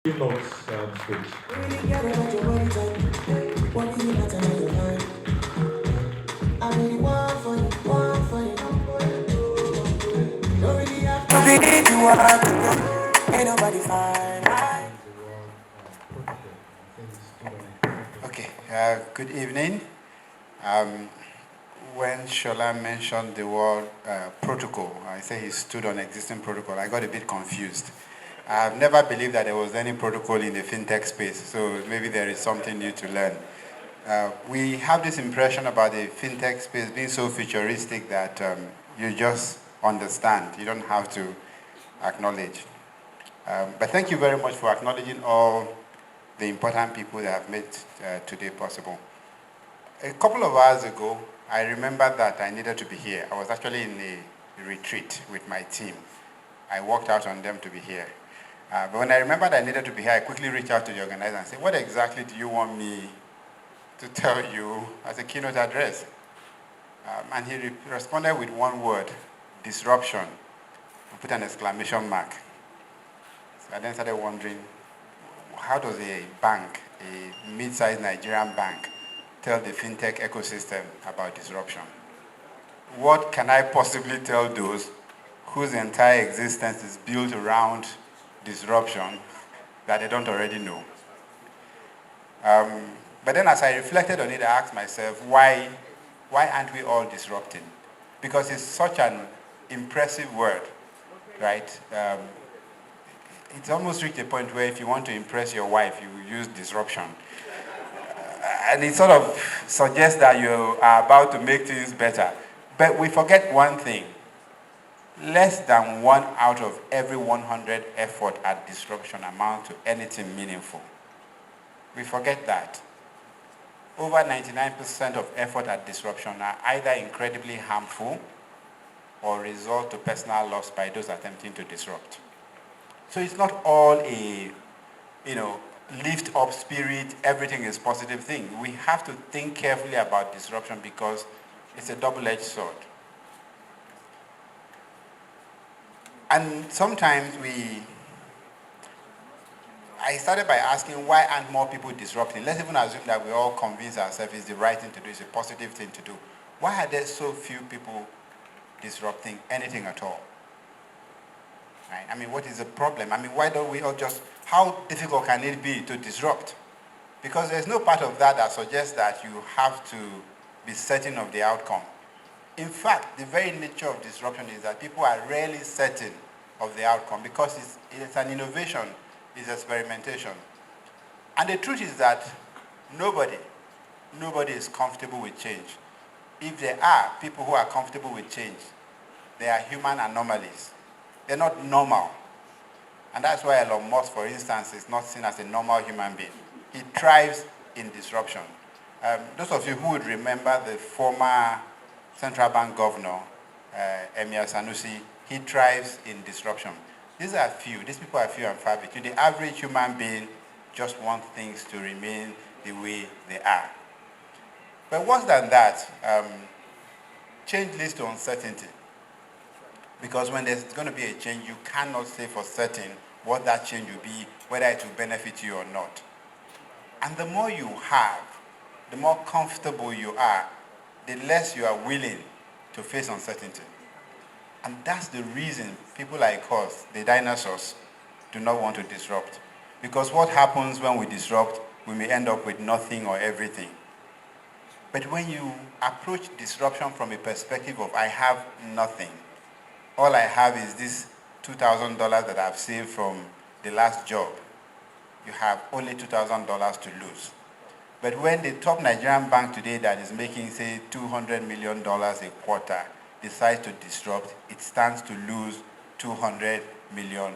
Keynote speech. Okay, good evening. Um, when Shola mentioned the word protocol, I say he stood on existing protocol, I got a bit confused. I've never believed that there was any protocol in the fintech space, so maybe there is something new to learn. We have this impression about the fintech space being so futuristic that you just understand. You don't have to acknowledge. But thank you very much for acknowledging all the important people that have made today possible. A couple of hours ago, I remembered that I needed to be here. I was actually in a retreat with my team. I worked out on them to be here. But when I remembered I needed to be here, I quickly reached out to the organizer and said, what exactly do you want me to tell you as a keynote address? And he responded with one word, disruption, and put an exclamation mark. So I then started wondering, how does a bank, a mid-sized Nigerian bank, tell the fintech ecosystem about disruption? What can I possibly tell those whose entire existence is built around disruption that they don't already know? But then as I reflected on it, I asked myself, why aren't we all disrupting? Because it's such an impressive word, right? It's almost reached a point where if you want to impress your wife, you use disruption. And it sort of suggests that you are about to make things better. But we forget one thing. Less than 1 out of every 100 effort at disruption amount to anything meaningful. We forget that. Over 99% of effort at disruption are either incredibly harmful or result to personal loss by those attempting to disrupt. So it's not all a, lift up spirit, everything is positive thing. We have to think carefully about disruption because it's a double-edged sword. And sometimes I started by asking, why aren't more people disrupting? Let's even assume that we all convince ourselves it's the right thing to do, it's a positive thing to do. Why are there so few people disrupting anything at all? Right? I mean, what is the problem? I mean, why don't we all just, how difficult can it be to disrupt? Because there's no part of that suggests that you have to be certain of the outcome. In fact, the very nature of disruption is that people are rarely certain of the outcome because it's an innovation, it's experimentation. And the truth is that nobody is comfortable with change. If there are people who are comfortable with change, they are human anomalies. They're not normal. And that's why Elon Musk, for instance, is not seen as a normal human being. He thrives in disruption. Those of you who would remember the former central bank governor, Emir Sanusi, he thrives in disruption. These people are few and far between. The average human being just wants things to remain the way they are. But worse than that, change leads to uncertainty. Because when there's going to be a change, you cannot say for certain what that change will be, whether it will benefit you or not. And the more you have, the more comfortable you are, the less you are willing to face uncertainty. And that's the reason people like us, the dinosaurs, do not want to disrupt. Because what happens when we disrupt, we may end up with nothing or everything. But when you approach disruption from a perspective of, I have nothing, all I have is this $2,000 that I've saved from the last job, you have only $2,000 to lose. But when the top Nigerian bank today that is making, say, $200 million a quarter decides to disrupt, it stands to lose $200 million.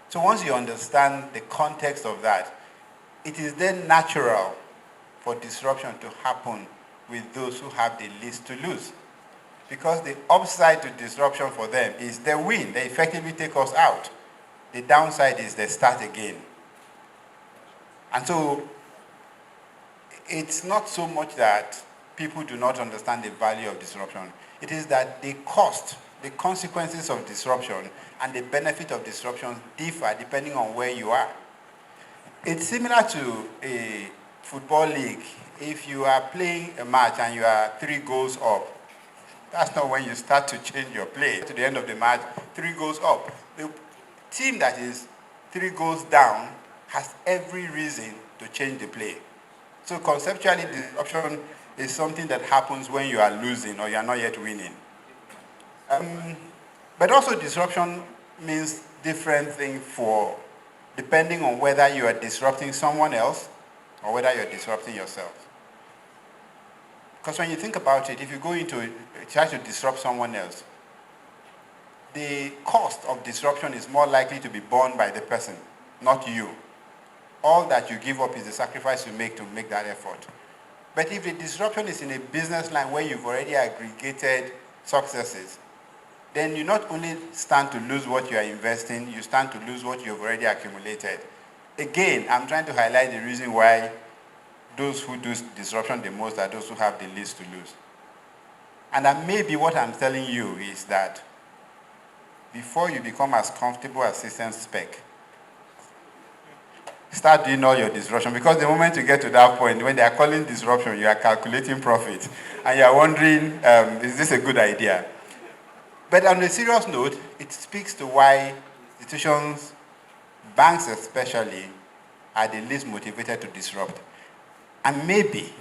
So once you understand the context of that, it is then natural for disruption to happen with those who have the least to lose. Because the upside to disruption for them is they win, they effectively take us out. The downside is they start again. And so it's not so much that people do not understand the value of disruption. It is that the cost, the consequences of disruption and the benefit of disruption differ depending on where you are. It's similar to a football league. If you are playing a match and you are 3 goals up, that's not when you start to change your play. To the end of the match, 3 goals up. The team that is 3 goals down has every reason to change the play. So conceptually, disruption is something that happens when you are losing or you are not yet winning. But also disruption means different things depending on whether you are disrupting someone else or whether you're disrupting yourself. Because when you think about it, if you go into try to disrupt someone else, the cost of disruption is more likely to be borne by the person, not you. All that you give up is the sacrifice you make to make that effort. But if the disruption is in a business line where you've already aggregated successes, then you not only stand to lose what you are investing, you stand to lose what you've already accumulated. Again, I'm trying to highlight the reason why those who do disruption the most are those who have the least to lose. And that maybe what I'm telling you is that before you become as comfortable as system spec, start doing all your disruption, because the moment you get to that point, when they are calling disruption, you are calculating profit, and you are wondering, is this a good idea? But on a serious note, it speaks to why institutions, banks especially, are the least motivated to disrupt. And maybe,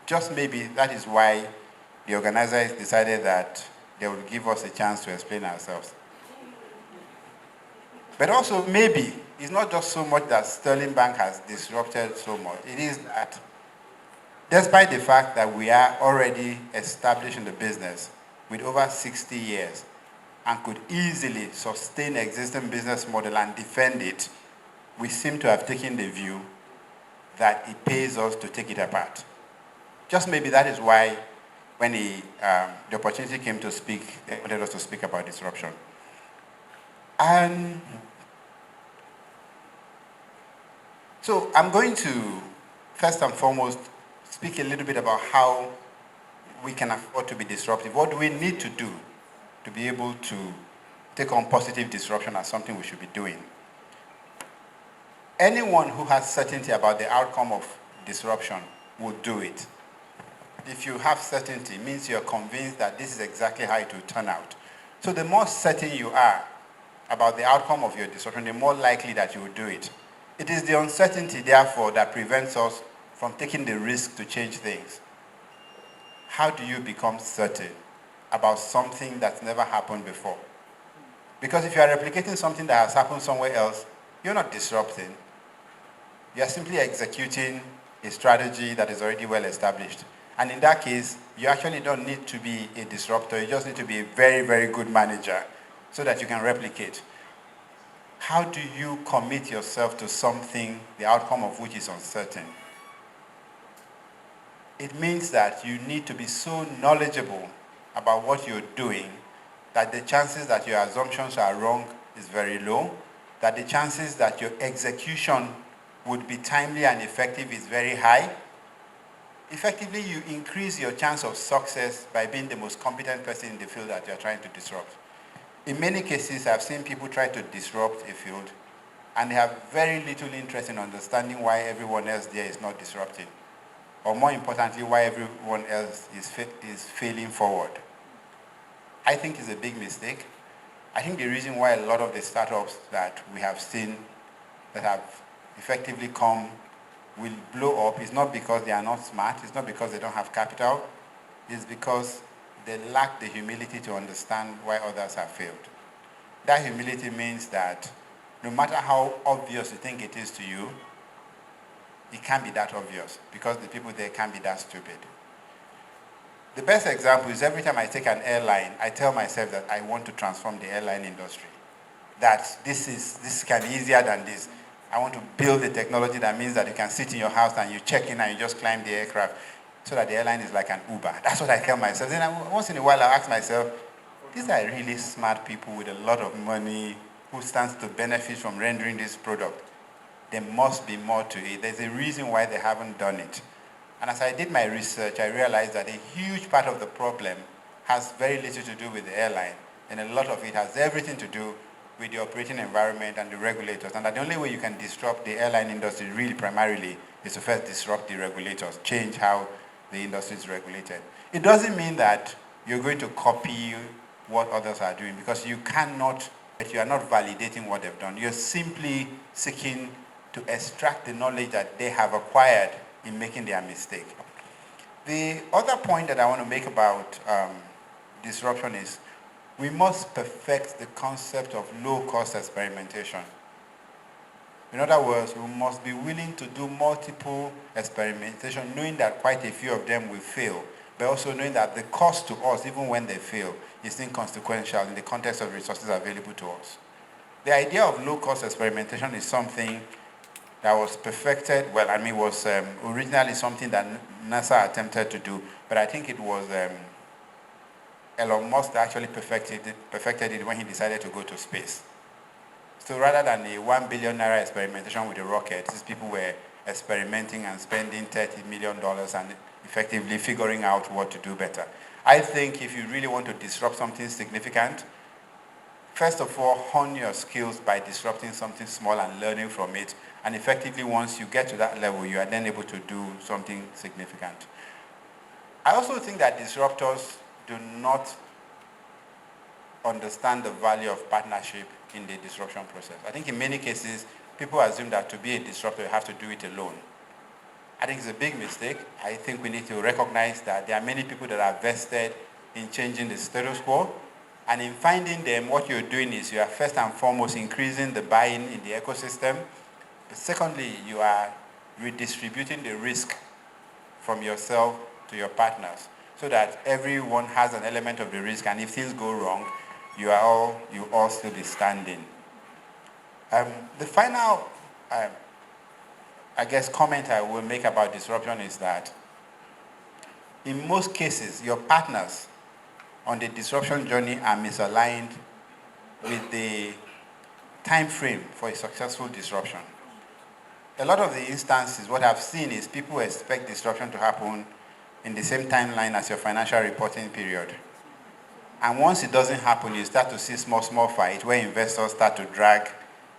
just maybe, that is why the organizers decided that they would give us a chance to explain ourselves. But also, maybe, it's not just so much that Sterling Bank has disrupted so much. It is that, despite the fact that we are already established in the business with over 60 years and could easily sustain existing business model and defend it, we seem to have taken the view that it pays us to take it apart. Just maybe that is why when the opportunity came to speak, they wanted us to speak about disruption. And so I'm going to, first and foremost, speak a little bit about how we can afford to be disruptive. What do we need to do to be able to take on positive disruption as something we should be doing? Anyone who has certainty about the outcome of disruption will do it. If you have certainty, it means you're convinced that this is exactly how it will turn out. So the more certain you are about the outcome of your disruption, the more likely that you will do it. It is the uncertainty, therefore, that prevents us from taking the risk to change things. How do you become certain about something that's never happened before? Because if you are replicating something that has happened somewhere else, you're not disrupting. You're simply executing a strategy that is already well established. And in that case, you actually don't need to be a disruptor. You just need to be a very, very good manager so that you can replicate. How do you commit yourself to something, the outcome of which is uncertain? It means that you need to be so knowledgeable about what you're doing that the chances that your assumptions are wrong is very low, that the chances that your execution would be timely and effective is very high. Effectively, you increase your chance of success by being the most competent person in the field that you're trying to disrupt. In many cases, I've seen people try to disrupt a field, and they have very little interest in understanding why everyone else there is not disrupting, or more importantly, why everyone else is failing forward. I think it's a big mistake. I think the reason why a lot of the startups that we have seen that have effectively will blow up is not because they are not smart, it's not because they don't have capital, it's because they lack the humility to understand why others have failed. That humility means that no matter how obvious you think it is to you, it can't be that obvious because the people there can't be that stupid. The best example is every time I take an airline, I tell myself that I want to transform the airline industry. That this can be easier than this. I want to build a technology that means that you can sit in your house and you check in and you just climb the aircraft so that the airline is like an Uber. That's what I tell myself. Then once in a while I ask myself, these are really smart people with a lot of money who stands to benefit from rendering this product. There must be more to it. There's a reason why they haven't done it. And as I did my research, I realized that a huge part of the problem has very little to do with the airline, and a lot of it has everything to do with the operating environment and the regulators, and that the only way you can disrupt the airline industry really primarily is to first disrupt the regulators, change how the industry is regulated. It doesn't mean that you're going to copy what others are doing, because you cannot, but you are not validating what they've done. You're simply seeking to extract the knowledge that they have acquired in making their mistake. The other point that I want to make about disruption is we must perfect the concept of low-cost experimentation. In other words, we must be willing to do multiple experimentation, knowing that quite a few of them will fail, but also knowing that the cost to us, even when they fail, is inconsequential in the context of resources available to us. The idea of low-cost experimentation is something that was perfected, was originally something that NASA attempted to do, but I think it was Elon Musk that actually perfected it when he decided to go to space. So rather than a $1 billion experimentation with a rocket, these people were experimenting and spending $30 million and effectively figuring out what to do better. I think if you really want to disrupt something significant, first of all, hone your skills by disrupting something small and learning from it. And effectively, once you get to that level, you are then able to do something significant. I also think that disruptors do not understand the value of partnership in the disruption process. I think in many cases, people assume that to be a disruptor, you have to do it alone. I think it's a big mistake. I think we need to recognize that there are many people that are vested in changing the status quo. And in finding them, what you're doing is you are first and foremost increasing the buy-in in the ecosystem. But secondly, you are redistributing the risk from yourself to your partners so that everyone has an element of the risk, and if things go wrong, you all still be standing. The final, comment I will make about disruption is that in most cases, your partners on the disruption journey are misaligned with the time frame for a successful disruption. A lot of the instances, what I've seen is people expect disruption to happen in the same timeline as your financial reporting period. And once it doesn't happen, you start to see small fights where investors start to drag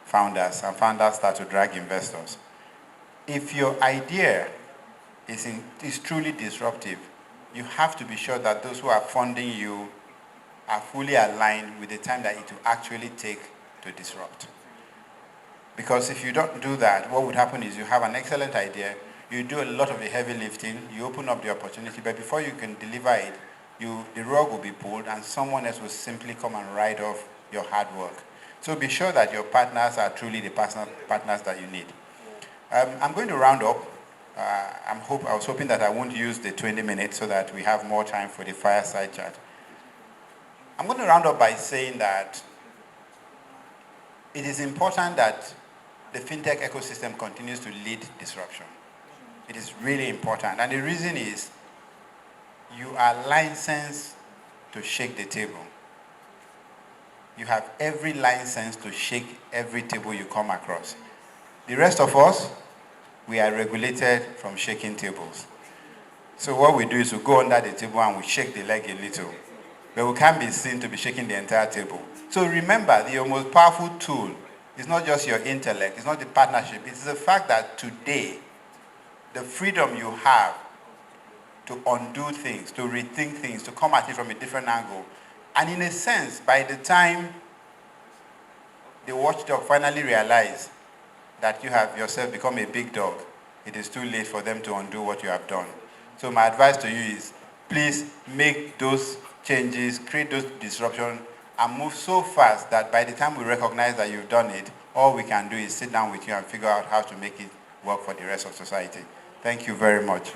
founders and founders start to drag investors. If your idea is truly disruptive, you have to be sure that those who are funding you are fully aligned with the time that it will actually take to disrupt. Because if you don't do that, what would happen is you have an excellent idea, you do a lot of the heavy lifting, you open up the opportunity, but before you can deliver it, the rug will be pulled and someone else will simply come and write off your hard work. So be sure that your partners are truly the partners that you need. I'm going to round up. I was hoping that I won't use the 20 minutes so that we have more time for the fireside chat. I'm going to round up by saying that it is important that the fintech ecosystem continues to lead disruption. It is really important. And the reason is you are licensed to shake the table. You have every license to shake every table you come across. The rest of us, we are regulated from shaking tables. So what we do is we go under the table and we shake the leg a little. But we can't be seen to be shaking the entire table. So remember, the most powerful tool is not just your intellect, it's not the partnership, it's the fact that today, the freedom you have to undo things, to rethink things, to come at it from a different angle. And in a sense, by the time the watchdog finally realize that you have yourself become a big dog, it is too late for them to undo what you have done. So my advice to you is, please make those changes, create those disruptions, and move so fast that by the time we recognize that you've done it, all we can do is sit down with you and figure out how to make it work for the rest of society. Thank you very much.